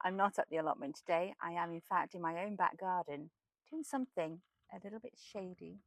I'm not at the allotment today. I am, in fact, in my own back garden doing something a little bit shady.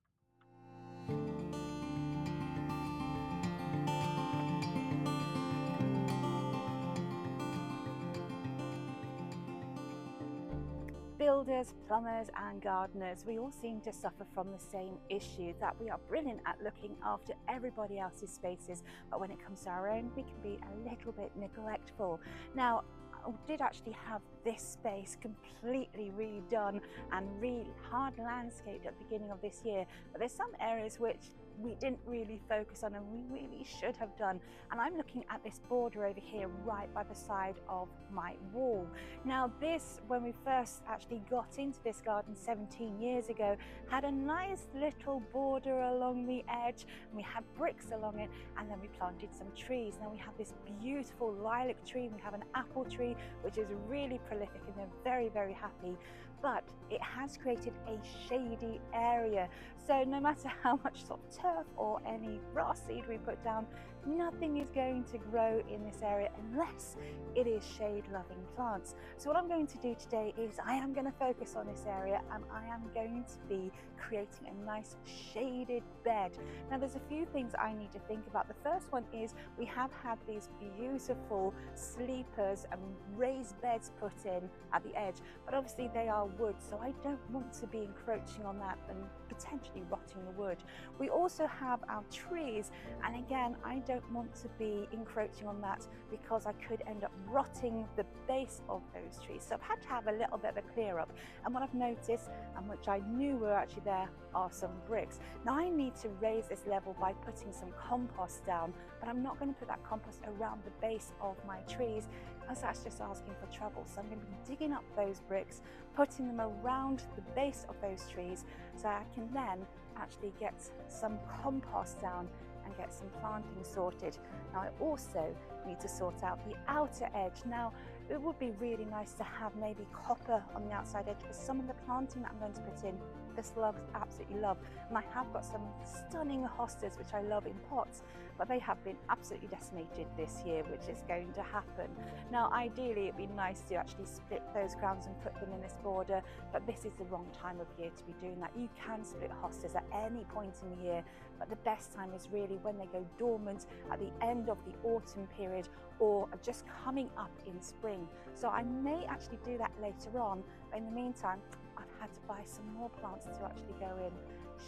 Builders, plumbers, and gardeners, we all seem to suffer from the same issue, that we are brilliant at looking after everybody else's spaces, but when it comes to our own, we can be a little bit neglectful. Now, I did actually have this space completely redone and really hard landscaped at the beginning of this year, but there's some areas which we didn't really focus on and we really should have done. And I'm looking at this border over here right by the side of my wall. Now this, when we first actually got into this garden 17 years ago, had a nice little border along the edge, and we had bricks along it, and then we planted some trees. Now we have this beautiful lilac tree, we have an apple tree which is really prolific, and they're very, very happy, but it has created a shady area. So no matter how much sort of turf or any grass seed we put down, nothing is going to grow in this area unless it is shade loving plants. So what I'm going to do today is I am going to focus on this area, and I am going to be creating a nice shaded bed. Now there's a few things I need to think about. The first one is we have had these beautiful sleepers and raised beds put in at the edge, but obviously they are wood, so I don't want to be encroaching on that and potentially rotting the wood. We also have our trees, and again I don't want to be encroaching on that because I could end up rotting the base of those trees. So I've had to have a little bit of a clear up, and what I've noticed, and which I knew were actually there, are some bricks. Now I need to raise this level by putting some compost down, but I'm not going to put that compost around the base of my trees as that's just asking for trouble. So I'm going to be digging up those bricks, putting them around the base of those trees so I can then actually get some compost down and get some planting sorted. Now I also need to sort out the outer edge. Now it would be really nice to have maybe copper on the outside edge, because some of the planting that I'm going to put in, the slugs absolutely love. And I have got some stunning hostas which I love in pots, but they have been absolutely decimated this year, which is going to happen. Now ideally it'd be nice to actually split those grounds and put them in this border, but this is the wrong time of year to be doing that. You can split hostas at any point in the year, but the best time is really when they go dormant at the end of the autumn period or just coming up in spring. So I may actually do that later on, but in the meantime I've had to buy some more plants to actually go in.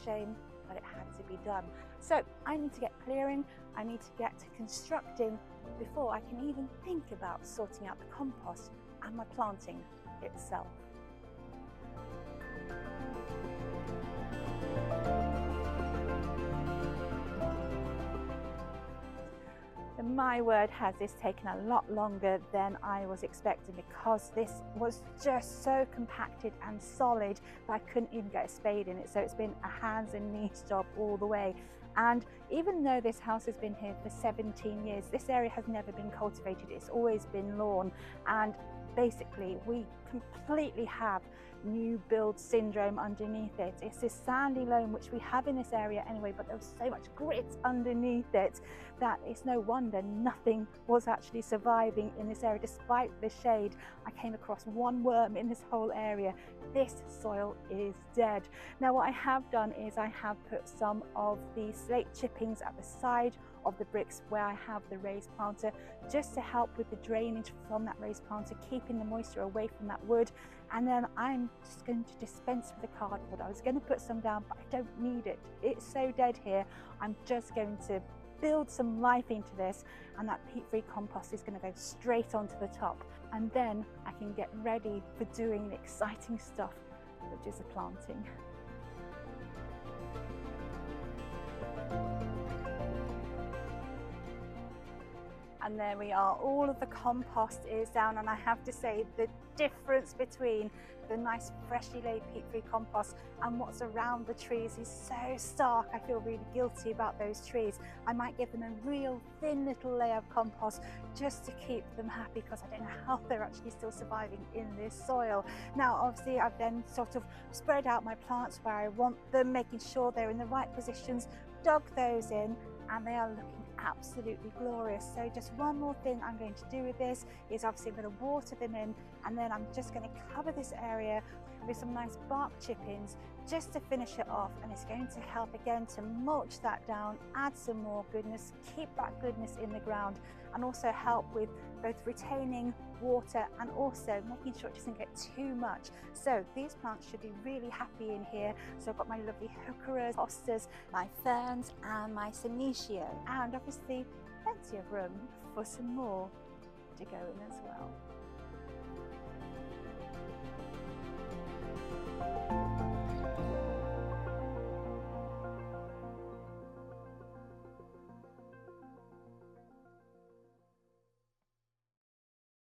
Shame, but it had to be done. So I need to get clearing, I need to get constructing before I can even think about sorting out the compost and my planting itself. My word, has this taken a lot longer than I was expecting, because this was just so compacted and solid that I couldn't even get a spade in it. So it's been a hands and knees job all the way. And even though this house has been here for 17 years, this area has never been cultivated. It's always been lawn, and basically we completely have new build syndrome underneath it. It's this sandy loam which we have in this area anyway, but there was so much grit underneath it that it's no wonder nothing was actually surviving in this area. Despite the shade, I came across one worm in this whole area. This soil is dead. Now what I have done is I have put some of the slate chippings at the side of the bricks where I have the raised planter, just to help with the drainage from that raised planter, keeping the moisture away from that wood. And then I'm just going to dispense with the cardboard. I was going to put some down, but I don't need it. It's so dead here. I'm just going to build some life into this, and that peat-free compost is going to go straight onto the top. And then I can get ready for doing the exciting stuff, which is the planting. And there we are, all of the compost is down, and I have to say the difference between the nice freshly laid peat-free compost and what's around the trees is so stark. I feel really guilty about those trees. I might give them a real thin little layer of compost just to keep them happy, because I don't know how they're actually still surviving in this soil. Now obviously I've then sort of spread out my plants where I want them, making sure they're in the right positions, dug those in, and they are looking absolutely glorious. So just one more thing I'm going to do with this is obviously I'm going to water them in, and then I'm just going to cover this area with some nice bark chippings just to finish it off, and it's going to help again to mulch that down, add some more goodness, keep that goodness in the ground, and also help with both retaining water and also making sure it doesn't get too much. So these plants should be really happy in here. So I've got my lovely heucheras, hostas, my ferns and my senecio, and obviously plenty of room for some more to go in as well.